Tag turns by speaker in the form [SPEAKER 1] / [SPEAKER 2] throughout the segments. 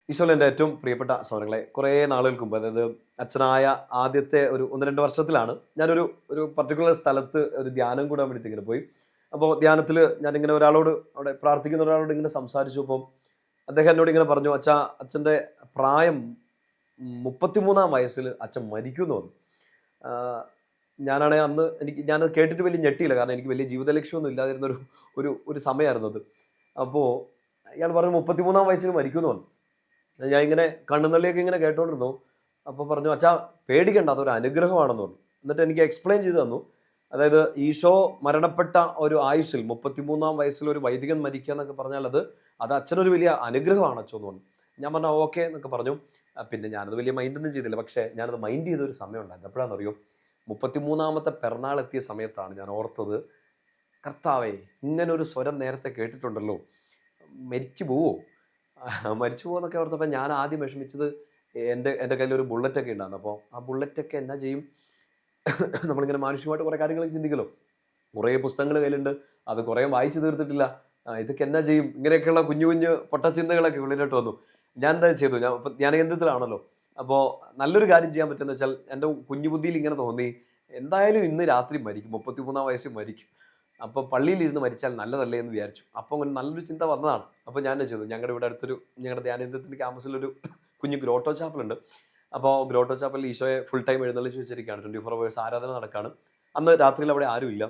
[SPEAKER 1] ഈശോയിൽ എൻ്റെ ഏറ്റവും പ്രിയപ്പെട്ട സഹോദരങ്ങളെ, കുറേ നാളുകൾക്ക് മുമ്പ്, അതായത് അച്ഛനായ ആദ്യത്തെ ഒരു 1-2 വർഷത്തിലാണ് ഞാനൊരു ഒരു പർട്ടിക്കുലർ സ്ഥലത്ത് ഒരു ധ്യാനം കൂടാൻ വേണ്ടിയിട്ട് ഇങ്ങനെ പോയി. അപ്പോൾ ധ്യാനത്തിൽ ഞാനിങ്ങനെ ഒരാളോട്, അവിടെ പ്രാർത്ഥിക്കുന്ന ഒരാളോട് ഇങ്ങനെ സംസാരിച്ചു. അപ്പോൾ അദ്ദേഹം എന്നോട് ഇങ്ങനെ പറഞ്ഞു, "അച്ഛാ, അച്ഛൻ്റെ പ്രായം 33-ാം വയസ്സിൽ അച്ഛൻ മരിക്കും എന്ന് പറഞ്ഞു." ആഹ് ഞാനാണെങ്കിൽ അന്ന് ഞാനത് കേട്ടിട്ട് വലിയ ഞെട്ടിയില്ല. കാരണം എനിക്ക് വലിയ ജീവിത ലക്ഷ്യമൊന്നും ഇല്ലാതിരുന്ന ഒരു ഒരു ഒരു സമയമായിരുന്നു അത്. അപ്പോൾ ഇയാൾ പറഞ്ഞു 33-ാം വയസ്സിൽ മരിക്കും എന്ന് പറഞ്ഞു. ഞാൻ ഇങ്ങനെ കണ്ണുനള്ളിയൊക്കെ ഇങ്ങനെ കേട്ടോണ്ടിരുന്നു. അപ്പോൾ പറഞ്ഞു, "അച്ഛാ, പേടിക്കണ്ട, അതൊരു അനുഗ്രഹമാണെന്ന്" പറഞ്ഞു. എന്നിട്ട് എനിക്ക് എക്സ്പ്ലെയിൻ ചെയ്ത് തന്നു. അതായത് ഈശോ മരണപ്പെട്ട ഒരു ആയുസ്സിൽ 33-ാം വയസ്സിൽ ഒരു വൈദികൻ മരിക്കുക എന്നൊക്കെ പറഞ്ഞാൽ അത് അച്ഛനൊരു വലിയ അനുഗ്രഹമാണ് അച്ചോ എന്ന് പറഞ്ഞു. ഞാൻ പറഞ്ഞു, "ഓക്കെ" എന്നൊക്കെ പറഞ്ഞു. പിന്നെ ഞാനത് വലിയ മൈൻഡൊന്നും ചെയ്തില്ല. പക്ഷേ ഞാനത് മൈൻഡ് ചെയ്തൊരു സമയം ഉണ്ടായിരുന്നു. എപ്പോഴാണെന്നറിയോ? 33-ാമത്തെ പിറന്നാൾ എത്തിയ സമയത്താണ് ഞാൻ ഓർത്തത്, കർത്താവേ, ഇങ്ങനൊരു സ്വരം നേരത്തെ കേട്ടിട്ടുണ്ടല്ലോ, മരിച്ചു പോവോ? മരിച്ചു പോകുമെന്നൊക്കെ ഓർത്തപ്പോൾ ഞാൻ ആദ്യം വിഷമിച്ചത്, എൻ്റെ എൻ്റെ കയ്യിലൊരു ബുള്ളറ്റൊക്കെ ഉണ്ടായിരുന്നു. അപ്പോൾ ആ ബുള്ളറ്റൊക്കെ എന്നാ ചെയ്യും? നമ്മളിങ്ങനെ മാനുഷികമായിട്ട് കുറേ കാര്യങ്ങളൊക്കെ ചിന്തിക്കുമല്ലോ. കുറേ പുസ്തകങ്ങൾ കയ്യിലുണ്ട്. അത് കുറേ വായിച്ചു തീർത്തിട്ടില്ല. ഇതൊക്കെ എന്നാ ചെയ്യും? ഇങ്ങനെയൊക്കെയുള്ള കുഞ്ഞു കുഞ്ഞു പൊട്ടച്ചിന്തകളൊക്കെ ഉള്ളിലോട്ട് വന്നു. ഞാൻ എന്താ ചെയ്തു? ഞാൻ ഇപ്പം ധ്യാനകേന്ദ്രത്തിലാണല്ലോ. അപ്പോൾ നല്ലൊരു കാര്യം ചെയ്യാൻ പറ്റുമെന്ന് വെച്ചാൽ, എൻ്റെ കുഞ്ഞു ബുദ്ധിയിൽ ഇങ്ങനെ തോന്നി, എന്തായാലും ഇന്ന് രാത്രി മരിക്കും. 33-ാം വയസ്സിൽ മരിക്കും. അപ്പോൾ പള്ളിയിലിരുന്ന് മരിച്ചാൽ നല്ലതല്ലേ എന്ന് വിചാരിച്ചു. അപ്പോൾ അങ്ങനെ നല്ലൊരു ചിന്ത വന്നതാണ്. അപ്പോൾ ഞാൻ എന്നാ ചെയ്തു? ഞങ്ങളുടെ ഇവിടെ അടുത്തൊരു, ഞങ്ങളുടെ ധ്യാനകേന്ദ്രത്തിൻ്റെ ക്യാമ്പസിലൊരു കുഞ്ഞു ഗ്രോട്ടോ ചാപ്പലുണ്ട്. അപ്പോൾ ഗ്രോട്ടോ ചാപ്പലിൽ ഈശോയെ ഫുൾ ടൈം എഴുന്നള്ളിച്ച് വെച്ചിരിക്കുകയാണ്. 24 ഹവേഴ്സ് ആരാധന നടക്കുകയാണ്. അന്ന് രാത്രിയിൽ അവിടെ ആരുമില്ല.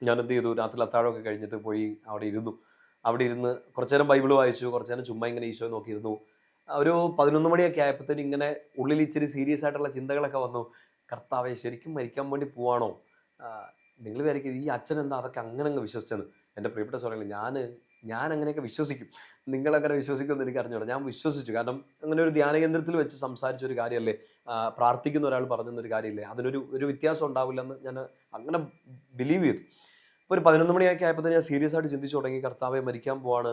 [SPEAKER 1] ഞാൻ എന്ത് ചെയ്തു? രാത്രിയിൽ അത്താഴമൊക്കെ കഴിഞ്ഞിട്ട് പോയി അവിടെ ഇരുന്നു. അവിടെ ഇരുന്ന് കുറച്ച് നേരം ബൈബിൾ വായിച്ചു. കുറച്ച് നേരം ചുമ്മാ ഇങ്ങനെ ഈശോയെ നോക്കിയിരുന്നു. ഒരു 11 മണിയൊക്കെ ആയപ്പോഴത്തേനും ഇങ്ങനെ ഉള്ളിൽ ഇച്ചിരി സീരിയസ് ആയിട്ടുള്ള ചിന്തകളൊക്കെ വന്നു. കർത്താവേ, ശരിക്കും മരിക്കാൻ വേണ്ടി പോവാണോ? നിങ്ങൾ വിചാരിക്കും ഈ അച്ഛനെന്താ അതൊക്കെ അങ്ങനങ്ങ് വിശ്വസിച്ചെന്ന്. എൻ്റെ പ്രിയപ്പെട്ട സഹോദരങ്ങളേ, ഞാൻ അങ്ങനെയൊക്കെ വിശ്വസിക്കും. നിങ്ങളങ്ങനെ വിശ്വസിക്കുമെന്ന് എനിക്ക് അറിഞ്ഞൂടാ. ഞാൻ വിശ്വസിച്ചു. കാരണം അങ്ങനെ ഒരു ധ്യാനകേന്ദ്രത്തിൽ വെച്ച് സംസാരിച്ച ഒരു കാര്യമല്ലേ, പ്രാർത്ഥിക്കുന്ന ഒരാൾ പറഞ്ഞു തന്നൊരു കാര്യമല്ലേ, അതിനൊരു ഒരു വ്യത്യാസം ഉണ്ടാവില്ലെന്ന് ഞാൻ അങ്ങനെ ബിലീവ് ചെയ്തു. ഇപ്പോൾ ഒരു 11 മണിയൊക്കെ ആയപ്പോൾ ഞാൻ സീരിയസ് ആയിട്ട് ചിന്തിച്ചു തുടങ്ങി. കർത്താവെ, മരിക്കാൻ പോവാണ്.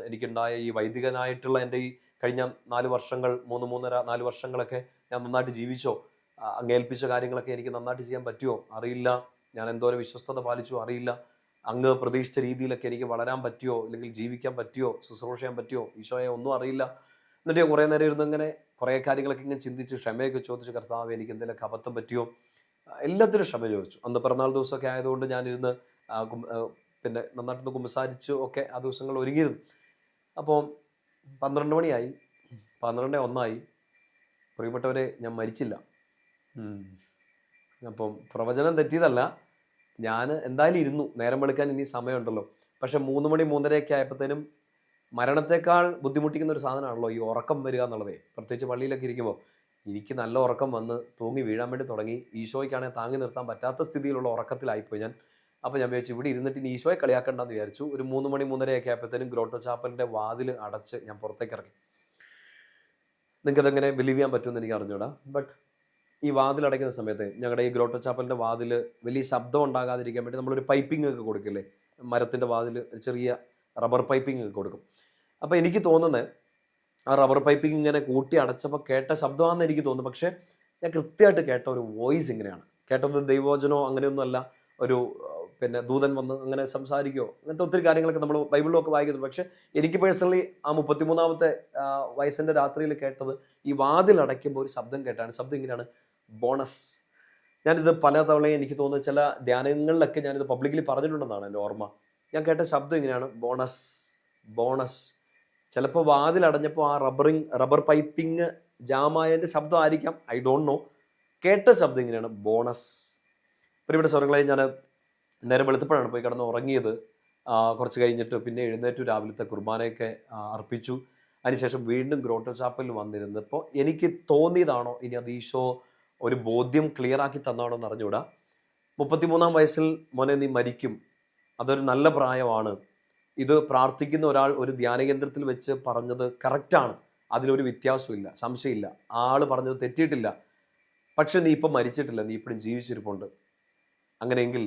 [SPEAKER 1] എനിക്കുണ്ടായ ഈ വൈദികനായിട്ടുള്ള എൻ്റെ ഈ കഴിഞ്ഞ 4 വർഷങ്ങൾ, 3, 3.5, 4 വർഷങ്ങളൊക്കെ ഞാൻ നന്നായിട്ട് ജീവിച്ചോ? അങ്ങ് ഏൽപ്പിച്ച കാര്യങ്ങളൊക്കെ എനിക്ക് നന്നായിട്ട് ചെയ്യാൻ പറ്റുമോ? അറിയില്ല. ഞാൻ എന്തോരം വിശ്വസ്തത പാലിച്ചു അറിയില്ല. അങ്ങ് പ്രതീക്ഷിച്ച രീതിയിലൊക്കെ എനിക്ക് വളരാൻ പറ്റുമോ? അല്ലെങ്കിൽ ജീവിക്കാൻ പറ്റുമോ? ശുശ്രൂഷ ചെയ്യാൻ പറ്റുമോ? ഈശോയെ, ഒന്നും അറിയില്ല. എന്നിട്ട് ഞാൻ കുറേ നേരം ഇരുന്ന് ഇങ്ങനെ കുറേ കാര്യങ്ങളൊക്കെ ഇങ്ങനെ ചിന്തിച്ച് ക്ഷമയൊക്കെ ചോദിച്ചു, കർത്താവേ, എനിക്ക് എന്തെങ്കിലുമൊക്കെ അബദ്ധം പറ്റിയോ? എല്ലാത്തിനും ക്ഷമ ചോദിച്ചു. അന്ന് പിറന്നാൾ ദിവസമൊക്കെ ആയതുകൊണ്ട് ഞാനിരുന്ന് ആ, കും ആ, പിന്നെ നന്നായിട്ടൊന്ന് കുമ്പസാരിച്ചു ഒക്കെ ആ ദിവസങ്ങൾ ഒരുങ്ങിയിരുന്നു. അപ്പോൾ 12 മണിയായി. 12:01 പ്രിയപ്പെട്ടവരെ, ഞാൻ മരിച്ചില്ല. ഉം. അപ്പം പ്രവചനം തെറ്റിയതല്ല. ഞാൻ എന്തായാലും ഇരുന്നു. നേരം വെളുക്കാൻ ഇനി സമയമുണ്ടല്ലോ. പക്ഷേ 3 മണി 3:30 ആയപ്പോഴത്തേനും മരണത്തെക്കാൾ ബുദ്ധിമുട്ടിക്കുന്ന ഒരു സാധനമാണല്ലോ ഈ ഉറക്കം വരിക എന്നുള്ളതേ. പ്രത്യേകിച്ച് പള്ളിയിലൊക്കെ ഇരിക്കുമ്പോൾ എനിക്ക് നല്ല ഉറക്കം വന്ന് തൂങ്ങി വീഴാൻ വേണ്ടി തുടങ്ങി. ഈശോയ്ക്കാണെങ്കിൽ താങ്ങി നിർത്താൻ പറ്റാത്ത സ്ഥിതിയിലുള്ള ഉറക്കത്തിലായിപ്പോയി ഞാൻ. അപ്പോൾ ഞാൻ വിചാരിച്ചു, ഇവിടെ ഇരുന്നിട്ട് ഇനി ഈശോയെ കളിയാക്കണ്ടെന്ന് വിചാരിച്ചു. ഒരു 3 മണി 3:30 ആയപ്പോഴത്തേനും ഗ്രോട്ടോ ചാപ്പലിൻ്റെ വാതിൽ അടച്ച് ഞാൻ പുറത്തേക്ക് ഇറങ്ങി. നിങ്ങൾക്കതെങ്ങനെ ബിലീവ് ചെയ്യാൻ പറ്റുമെന്ന് എനിക്ക് അറിഞ്ഞൂടാ. ബട്ട് ഈ വാതിൽ അടയ്ക്കുന്ന സമയത്ത് ഞങ്ങളുടെ ഈ ഗ്രോട്ടോ ചാപ്പലിൻ്റെ വാതിൽ വലിയ ശബ്ദം ഉണ്ടാകാതിരിക്കാൻ വേണ്ടി നമ്മളൊരു പൈപ്പിംഗ് ഒക്കെ കൊടുക്കില്ലേ? മരത്തിൻ്റെ വാതിൽ ചെറിയ റബ്ബർ പൈപ്പിംഗ് ഒക്കെ കൊടുക്കും. അപ്പോൾ എനിക്ക് തോന്നുന്നത്, ആ റബ്ബർ പൈപ്പിംഗ് ഇങ്ങനെ കൂട്ടി അടച്ചപ്പോൾ കേട്ട ശബ്ദമാണെന്ന് എനിക്ക് തോന്നുന്നു. പക്ഷേ ഞാൻ കൃത്യമായിട്ട് കേട്ട ഒരു വോയിസ് ഇങ്ങനെയാണ്. കേട്ടത് ദൈവവചനമോ അങ്ങനെയൊന്നുമല്ല. ഒരു പിന്നെ ദൂതൻ വന്ന് അങ്ങനെ സംസാരിക്കുകയോ അങ്ങനത്തെ ഒത്തിരി കാര്യങ്ങളൊക്കെ നമ്മൾ ബൈബിളിലൊക്കെ വായിക്കുന്നുണ്ട്. പക്ഷേ എനിക്ക് പേഴ്സണലി ആ 33-ാമത്തെ വയസ്സിൻ്റെ രാത്രിയിൽ കേട്ടത് ഈ വാതിൽ അടയ്ക്കുമ്പോൾ ഒരു ശബ്ദം കേട്ടാണ്. ശബ്ദം ഇങ്ങനെയാണ്, ബോണസ്. ഞാനിത് പല തവണയും എനിക്ക് തോന്നുന്നു ചില ധ്യാനങ്ങളിലൊക്കെ ഞാനിത് പബ്ലിക്കലി പറഞ്ഞിട്ടുണ്ടെന്നാണ് എൻ്റെ ഓർമ്മ. ഞാൻ കേട്ട ശബ്ദം ഇങ്ങനെയാണ്, ബോണസ്, ബോണസ്. ചിലപ്പോൾ വാതിൽ അടഞ്ഞപ്പോൾ ആ റബ്ബർ പൈപ്പിംഗ് ജാമായതിൻ്റെ ശബ്ദം ആയിരിക്കാം. I don't know. കേട്ട ശബ്ദം ഇങ്ങനെയാണ്, ബോണസ്. പ്രിയപ്പെട്ട സ്വരങ്ങളെ, ഞാൻ നേരം വെളുത്തപ്പോഴാണ് പോയി കിടന്ന് ഉറങ്ങിയത്. കുറച്ച് കഴിഞ്ഞിട്ട് പിന്നെ എഴുന്നേറ്റു, രാവിലത്തെ കുർബാനയൊക്കെ അർപ്പിച്ചു. അതിനുശേഷം വീണ്ടും ഗ്രോട്ടോ ചാപ്പലിൽ വന്നിരുന്നപ്പോൾ എനിക്ക് തോന്നിയതാണോ, ഇനി അത് ഈശോ ഒരു ബോധ്യം ക്ലിയറാക്കി തന്നാണോ എന്ന് അറിഞ്ഞുകൂടാ. 33-ാം വയസ്സിൽ മോനെ നീ മരിക്കും, അതൊരു നല്ല പ്രായമാണ്. ഇത് പ്രാർത്ഥിക്കുന്ന ഒരാൾ ഒരു ധ്യാനകേന്ദ്രത്തിൽ വെച്ച് പറഞ്ഞത് കറക്റ്റാണ്. അതിലൊരു വ്യത്യാസമില്ല, സംശയമില്ല. ആള് പറഞ്ഞത് തെറ്റിയിട്ടില്ല. പക്ഷെ നീ ഇപ്പം മരിച്ചിട്ടില്ല, നീ ഇപ്പോഴും ജീവിച്ചിരിപ്പുണ്ട്. അങ്ങനെയെങ്കിൽ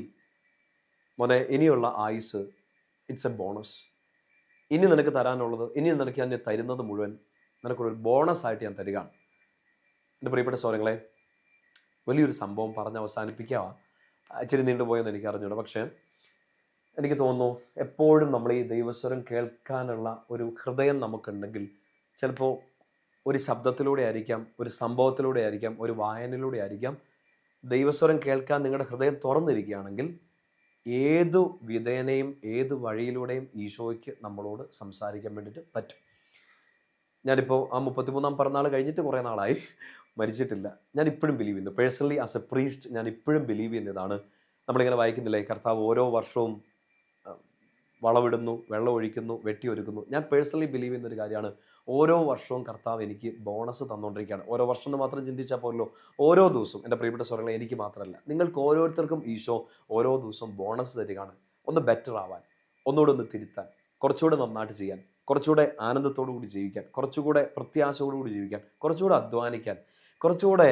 [SPEAKER 1] മോനെ, ഇനിയുള്ള ആയുസ് ഇറ്റ്സ് എ ബോണസ്. ഇനി നിനക്ക് തരാനുള്ളത്, ഇനി നിനക്ക് ഞാൻ തരുന്നത് മുഴുവൻ നിനക്കൊരു ബോണസ് ആയിട്ട് ഞാൻ തരികയാണ്. എൻ്റെ പ്രിയപ്പെട്ട സഹോദരങ്ങളെ, വലിയൊരു സംഭവം പറഞ്ഞ് അവസാനിപ്പിക്കുക. ഇച്ചിരി നീണ്ടുപോയെന്ന് എനിക്ക് അറിഞ്ഞൂടാ. പക്ഷേ എനിക്ക് തോന്നുന്നു, എപ്പോഴും നമ്മൾ ഈ ദൈവസ്വരം കേൾക്കാനുള്ള ഒരു ഹൃദയം നമുക്കുണ്ടെങ്കിൽ ചിലപ്പോൾ ഒരു ശബ്ദത്തിലൂടെ ആയിരിക്കാം, ഒരു സംഭവത്തിലൂടെ ആയിരിക്കാം, ഒരു വായനയിലൂടെ ആയിരിക്കാം. ദൈവസ്വരം കേൾക്കാൻ നിങ്ങളുടെ ഹൃദയം തുറന്നിരിക്കുകയാണെങ്കിൽ ഏതു വിധേനയും ഏത് വഴിയിലൂടെയും ഈശോയ്ക്ക് നമ്മളോട് സംസാരിക്കാൻ വേണ്ടിയിട്ട് പറ്റും. ഞാനിപ്പോൾ ആ 33-ാം പിറന്നാൾ കഴിഞ്ഞിട്ട് കുറേ നാളായി, മരിച്ചിട്ടില്ല. ഞാൻ ഇപ്പോഴും ബിലീവ് ചെയ്യുന്നു. പേഴ്സണലി ആസ് എ പ്രീസ്റ്റ് ഞാൻ ഇപ്പോഴും ബിലീവ് ചെയ്യുന്നതാണ്. നമ്മളിങ്ങനെ വായിക്കുന്നില്ലേ, കർത്താവ് ഓരോ വർഷവും വളവിടുന്നു, വെള്ളം ഒഴിക്കുന്നു, വെട്ടിയൊരുക്കുന്നു. ഞാൻ പേഴ്സണലി ബിലീവ് ചെയ്യുന്ന ഒരു കാര്യമാണ്, ഓരോ വർഷവും കർത്താവ് എനിക്ക് ബോണസ് തന്നുകൊണ്ടിരിക്കുകയാണ്. ഓരോ വർഷം എന്ന് മാത്രം ചിന്തിച്ചാൽ പോലല്ലോ, ഓരോ ദിവസവും എൻ്റെ പ്രിയപ്പെട്ട സ്വരങ്ങളെ എനിക്ക് മാത്രമല്ല, നിങ്ങൾക്ക് ഓരോരുത്തർക്കും ഈശോ ഓരോ ദിവസവും ബോണസ് തരികയാണ്. ഒന്ന് ബെറ്റർ ആവാൻ, ഒന്നുകൂടെ ഒന്ന് തിരുത്താൻ, കുറച്ചുകൂടെ നന്നായിട്ട് ചെയ്യാൻ, കുറച്ചുകൂടെ ആനന്ദത്തോടു കൂടി ജീവിക്കാൻ, കുറച്ചുകൂടെ പ്രത്യാശയോടുകൂടി ജീവിക്കാൻ, കുറച്ചുകൂടെ അധ്വാനിക്കാൻ, കുറച്ചുകൂടെ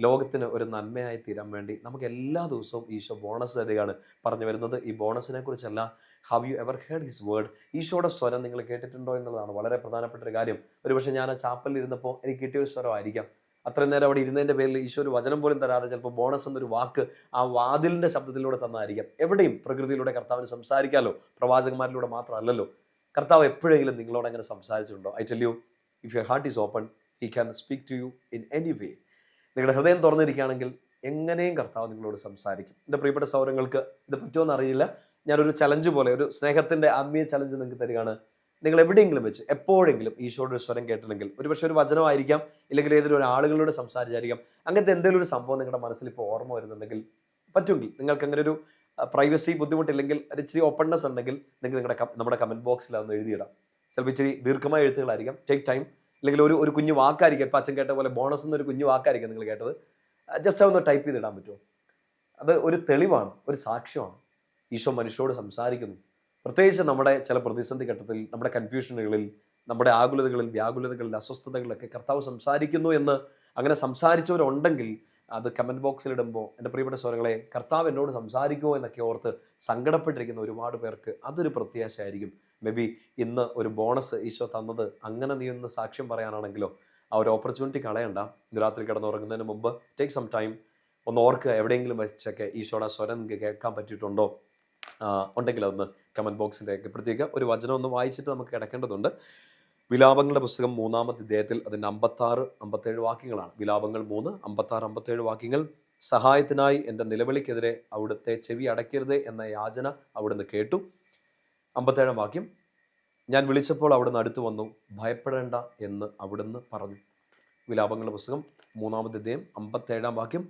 [SPEAKER 1] ലോകത്തിന് ഒരു നന്മയായി തീരാൻ വേണ്ടി നമുക്ക് എല്ലാ ദിവസവും ഈശോ ബോണസ് തരികയാണ്. പറഞ്ഞു വരുന്നത് ഈ ബോണസിനെ കുറിച്ചല്ല. Have you ever heard his word? ഈശോയുടെ സ്വരം നിങ്ങൾ കേട്ടിട്ടുണ്ടോ എന്നുള്ളതാണ് വളരെ പ്രധാനപ്പെട്ട ഒരു കാര്യം. ഒരുപക്ഷെ ഞാൻ ആ ചാപ്പലിൽ ഇരുന്നപ്പോൾ എനിക്ക് കിട്ടിയ ഒരു സ്വരമായിരിക്കാം. അത്രയും നേരം അവിടെ ഇരുന്നതിൻ്റെ പേരിൽ ഈശോ ഒരു വചനം പോലും തരാതെ ചിലപ്പോൾ ബോണസ് എന്നൊരു വാക്ക് ആ വാതിലിൻ്റെ ശബ്ദത്തിലൂടെ തന്നായിരിക്കാം. എവിടെയും പ്രകൃതിയിലൂടെ കർത്താവിന് സംസാരിക്കാമല്ലോ, പ്രവാചകന്മാരിലൂടെ മാത്രമല്ലല്ലോ. കർത്താവ് എപ്പോഴെങ്കിലും നിങ്ങളോട് അങ്ങനെ സംസാരിച്ചിട്ടുണ്ടോ? I tell you, if your heart is open, he can speak to you in any way. നിങ്ങളുടെ ഹൃദയം തുറന്നിരിക്കുകയാണെങ്കിൽ എങ്ങനെയും കർത്താവ് നിങ്ങളോട് സംസാരിക്കും. എൻ്റെ പ്രിയപ്പെട്ട സൗരങ്ങൾക്ക് ഇത് പറ്റുമോയെന്ന് അറിയില്ല. ഞാനൊരു ചലഞ്ച് പോലെ, ഒരു സ്നേഹത്തിൻ്റെ ആത്മീയ ചലഞ്ച് നിങ്ങൾക്ക് തരികയാണ്. നിങ്ങൾ എവിടെയെങ്കിലും വെച്ച് എപ്പോഴെങ്കിലും ഈശോയുടെ ഒരു സ്വരം കേട്ടിട്ടുണ്ടെങ്കിൽ, ഒരുപക്ഷെ ഒരു വചനമായിരിക്കാം, ഇല്ലെങ്കിൽ ഏതൊരു ആളുകളോട് സംസാരിച്ചായിരിക്കാം, അങ്ങനത്തെ എന്തെങ്കിലും ഒരു സംഭവം നിങ്ങളുടെ മനസ്സിൽ ഇപ്പോൾ ഓർമ്മ വരുന്നുണ്ടെങ്കിൽ, പറ്റുമെങ്കിൽ നിങ്ങൾക്ക് അങ്ങനെ ഒരു പ്രൈവസി ബുദ്ധിമുട്ടില്ലെങ്കിൽ, ഒരു ഇച്ചിരി ഓപ്പൺനെസ് ഉണ്ടെങ്കിൽ, നിങ്ങൾക്ക് നമ്മുടെ കമൻറ്റ് ബോക്സിൽ അതൊന്ന് എഴുതിയിടാം. ചിലപ്പോൾ ഇച്ചിരി ദീർഘമായ എഴുത്തുകളായിരിക്കാം, ടേക്ക് ടൈം. അല്ലെങ്കിൽ ഒരു കുഞ്ഞു വാക്കായിരിക്കും, ഇപ്പം അച്ഛൻ കേട്ട പോലെ ബോണസ് എന്നൊരു കുഞ്ഞു വാക്കായിരിക്കും നിങ്ങൾ കേട്ടത്. ജസ്റ്റ് അതൊന്ന് ടൈപ്പ് ചെയ്തിടാൻ പറ്റുമോ? അത് ഒരു തെളിവാണ്, ഒരു സാക്ഷ്യമാണ്. ഈശോ മനുഷ്യരോട് സംസാരിക്കുന്നു. പ്രത്യേകിച്ച് നമ്മുടെ ചില പ്രതിസന്ധി ഘട്ടത്തിൽ, നമ്മുടെ കൺഫ്യൂഷനുകളിൽ, നമ്മുടെ ആകുലതകളിൽ, വ്യാകുലതകളിൽ, അസ്വസ്ഥതകളിലൊക്കെ കർത്താവ് സംസാരിക്കുന്നു എന്ന് അങ്ങനെ സംസാരിച്ചവരുണ്ടെങ്കിൽ അത് കമൻറ്റ് ബോക്സിൽ ഇടുമ്പോൾ, എൻ്റെ പ്രിയപ്പെട്ട സ്വരങ്ങളെ, കർത്താവ് എന്നോട് സംസാരിക്കുമോ എന്നൊക്കെ ഓർത്ത് സങ്കടപ്പെട്ടിരിക്കുന്ന ഒരുപാട് പേർക്ക് അതൊരു പ്രത്യാശയായിരിക്കും. മേ ബി ഇന്ന് ഒരു ബോണസ് ഈശോ തന്നത് അങ്ങനെ നീ ഒന്ന് സാക്ഷ്യം പറയാനാണെങ്കിലോ, ആ ഒരു ഓപ്പർച്യൂണിറ്റി കളയണ്ട. ഇന്ന് രാത്രി കിടന്നുറങ്ങുന്നതിന് മുമ്പ് ടേക്ക് സം ടൈം, ഒന്ന് ഓർക്കുക, എവിടെയെങ്കിലും വെച്ചൊക്കെ ഈശോയുടെ സ്വരം നിങ്ങൾക്ക് കേൾക്കാൻ പറ്റിയിട്ടുണ്ടോ ഉണ്ടെങ്കിൽ അതൊന്ന് കമൻറ്റ് ബോക്സിൽ രേഖപ്പെടുത്തിയേക്കുക. ഒരു വചനം ഒന്ന് വായിച്ചിട്ട് നമുക്ക് കിടക്കേണ്ടതുണ്ട്. വിലാപങ്ങളുടെ പുസ്തകം 3-ാം അധ്യായത്തിൽ അതിൻ്റെ 56-57 വാക്യങ്ങളാണ്. വിലാപങ്ങൾ 3, 56, 57 വാക്യങ്ങൾ. സഹായത്തിനായി എൻ്റെ നിലവിളിക്കെതിരെ അവിടുത്തെ ചെവി അടയ്ക്കരുതേ എന്ന യാചന അവിടുന്ന് കേട്ടു. 57-ാം വാക്യം, ഞാൻ വിളിച്ചപ്പോൾ അവിടുന്ന് അടുത്ത് വന്നു, ഭയപ്പെടേണ്ട എന്ന് അവിടുന്ന് പറഞ്ഞു. വിലാപങ്ങളുടെ പുസ്തകം 3-ാം അധ്യായം 57-ാം വാക്യം,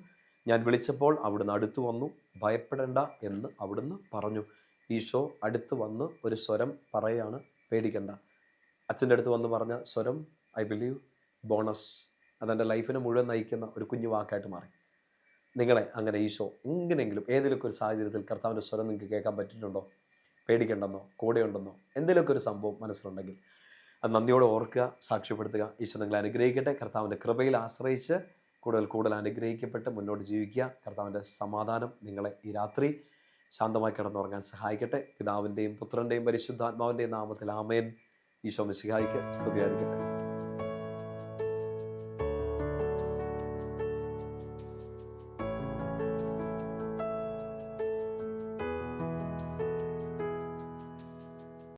[SPEAKER 1] ഞാൻ വിളിച്ചപ്പോൾ അവിടുന്ന് അടുത്ത് വന്നു, ഭയപ്പെടേണ്ട എന്ന് അവിടുന്ന് പറഞ്ഞു. ഈശോ അടുത്ത് വന്ന് ഒരു സ്വരം പറയുകയാണ്, പേടിക്കണ്ട. അച്ഛൻ്റെ അടുത്ത് വന്ന് പറഞ്ഞ സ്വരം, ഐ ബിലീവ്, ബോണസ്. അതെൻ്റെ ലൈഫിനെ മുഴുവൻ നയിക്കുന്ന ഒരു കുഞ്ഞു വാക്കായിട്ട് മാറി. നിങ്ങളെ അങ്ങനെ ഈശോ എങ്ങനെയെങ്കിലും ഏതെങ്കിലുമൊക്കെ ഒരു സാഹചര്യത്തിൽ കർത്താവിൻ്റെ സ്വരം നിങ്ങൾക്ക് കേൾക്കാൻ പറ്റിയിട്ടുണ്ടോ? പേടിക്കണ്ടെന്നോ, കൂടെയുണ്ടെന്നോ, എന്തെങ്കിലുമൊക്കെ ഒരു സംഭവം മനസ്സിലുണ്ടെങ്കിൽ അത് നന്ദിയോടെ ഓർക്കുക, സാക്ഷ്യപ്പെടുത്തുക. ഈശോ നിങ്ങളെ അനുഗ്രഹിക്കട്ടെ. കർത്താവിൻ്റെ കൃപയിൽ ആശ്രയിച്ച് കൂടുതൽ അനുഗ്രഹിക്കപ്പെട്ട് മുന്നോട്ട് ജീവിക്കുക. കർത്താവിൻ്റെ സമാധാനം നിങ്ങളെ ഈ രാത്രി ശാന്തമായി കിടന്നുറങ്ങാൻ സഹായിക്കട്ടെ. പിതാവിൻ്റെയും പുത്രൻ്റെയും പരിശുദ്ധാത്മാവിൻ്റെയും നാമത്തിൽ ആമേൻ. ഈശോ മിശിഹായ്ക്ക് സ്തുതിയായിരിക്കട്ടെ.